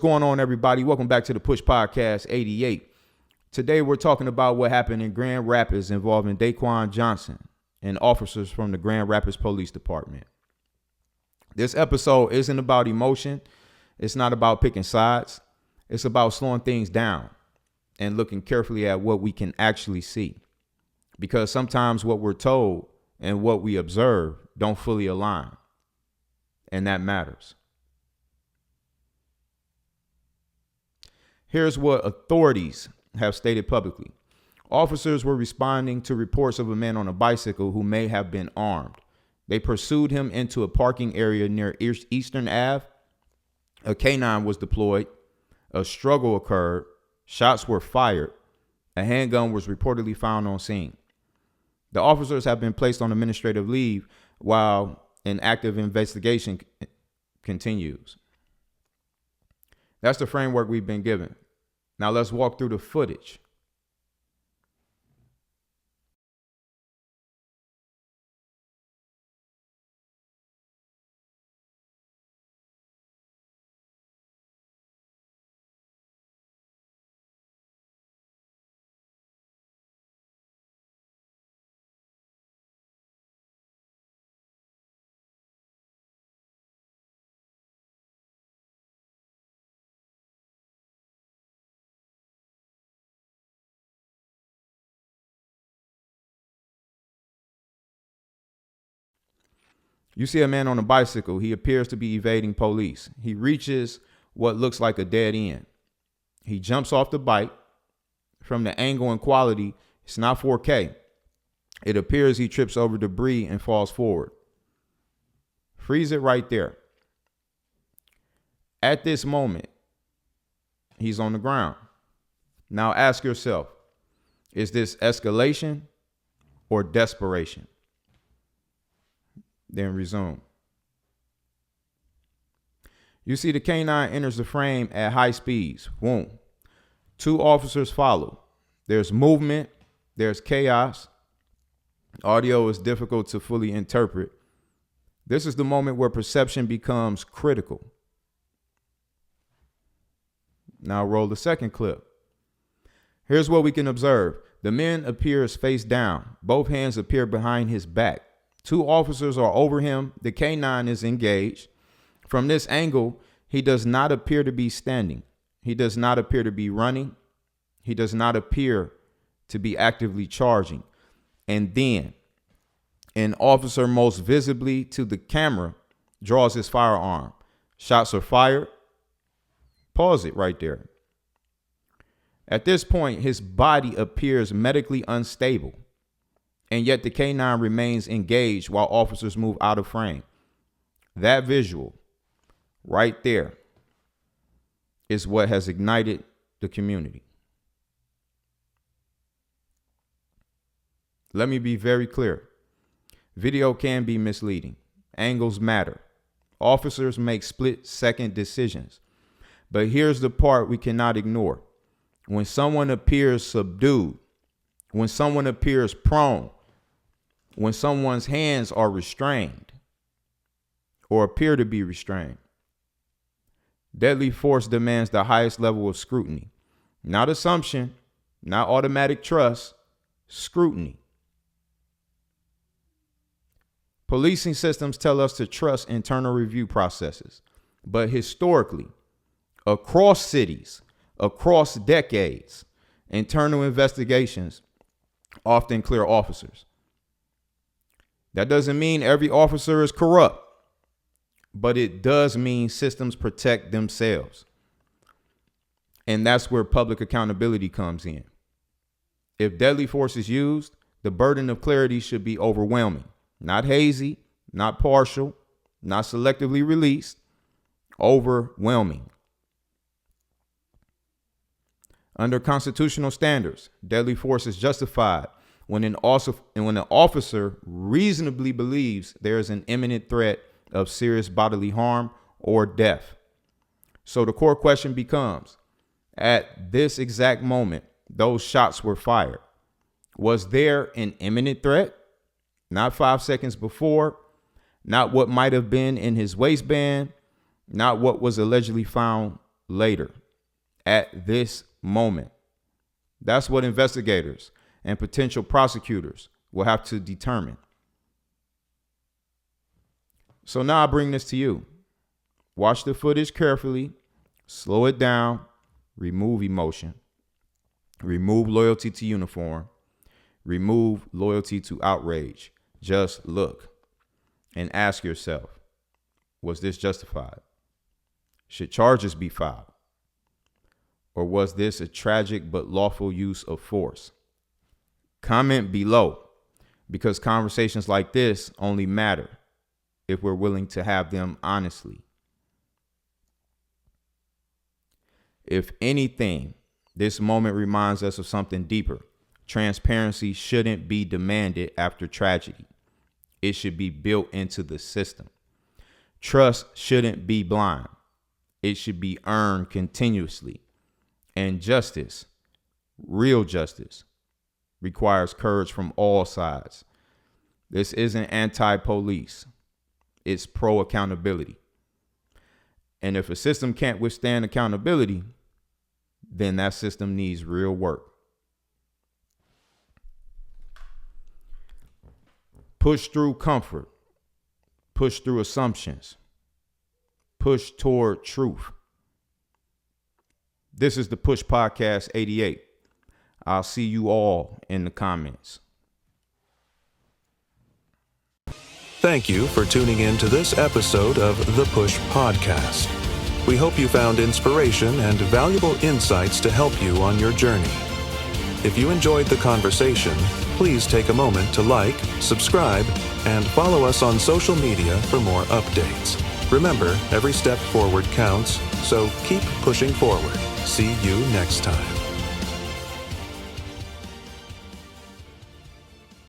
going on, everybody? Welcome back to the Push Podcast 88. Today, we're talking about what happened in Grand Rapids involving Daquan Johnson and officers from the Grand Rapids Police Department. This episode isn't about emotion. It's not about picking sides. It's about slowing things down and looking carefully at what we can actually see. Because sometimes what we're told and what we observe don't fully align. And that matters. Here's what authorities have stated publicly. Officers were responding to reports of a man on a bicycle who may have been armed. They pursued him into a parking area near Eastern Ave. A canine was deployed. A struggle occurred. Shots were fired. A handgun was reportedly found on scene. The officers have been placed on administrative leave while an active investigation continues. That's the framework we've been given. Now let's walk through the footage. You see a man on a bicycle. He appears to be evading police. He reaches what looks like a dead end. He jumps off the bike. From the angle and quality, it's not 4K. It appears he trips over debris and falls forward. Freeze it right there. At this moment, he's on the ground. Now ask yourself, is this escalation or desperation? Then resume. You see the canine enters the frame at high speeds. Boom. Two officers follow. There's movement. There's chaos. Audio is difficult to fully interpret. This is the moment where perception becomes critical. Now roll the second clip. Here's what we can observe. The man appears face down. Both hands appear behind his back. Two officers are over him. The canine is engaged. From this angle, he does not appear to be standing. He does not appear to be running. He does not appear to be actively charging. And then an officer most visibly to the camera draws his firearm. Shots are fired. Pause it right there. At this point, his body appears medically unstable. And yet the canine remains engaged while officers move out of frame. That visual right there is what has ignited the community. Let me be very clear. Video can be misleading. Angles matter. Officers make split-second decisions. But here's the part we cannot ignore. When someone appears subdued, when someone appears prone, when someone's hands are restrained or appear to be restrained, deadly force demands the highest level of scrutiny. Not assumption, not automatic trust, scrutiny. Policing systems tell us to trust internal review processes, but historically, across cities, across decades, internal investigations often clear officers. That doesn't mean every officer is corrupt, but it does mean systems protect themselves. And that's where public accountability comes in. If deadly force is used, the burden of clarity should be overwhelming, not hazy, not partial, not selectively released, overwhelming. Under constitutional standards, deadly force is justified when an officer reasonably believes there is an imminent threat of serious bodily harm or death. So the core question becomes, at this exact moment, those shots were fired. Was there an imminent threat? Not 5 seconds before, not what might have been in his waistband, not what was allegedly found later, at this moment. That's what investigators and potential prosecutors will have to determine. So now I bring this to you. Watch the footage carefully, slow it down, remove emotion, remove loyalty to uniform, remove loyalty to outrage. Just look and ask yourself, was this justified? Should charges be filed? Or was this a tragic but lawful use of force? Comment below, because conversations like this only matter if we're willing to have them honestly. If anything, this moment reminds us of something deeper. Transparency shouldn't be demanded after tragedy. It should be built into the system. Trust shouldn't be blind. It should be earned continuously. And justice, real justice, requires courage from all sides. This isn't anti-police. It's pro-accountability. And if a system can't withstand accountability, then that system needs real work. Push through comfort. Push through assumptions. Push toward truth. This is the Push Podcast 88. I'll see you all in the comments. Thank you for tuning in to this episode of The Push Podcast. We hope you found inspiration and valuable insights to help you on your journey. If you enjoyed the conversation, please take a moment to like, subscribe, and follow us on social media for more updates. Remember, every step forward counts, so keep pushing forward. See you next time.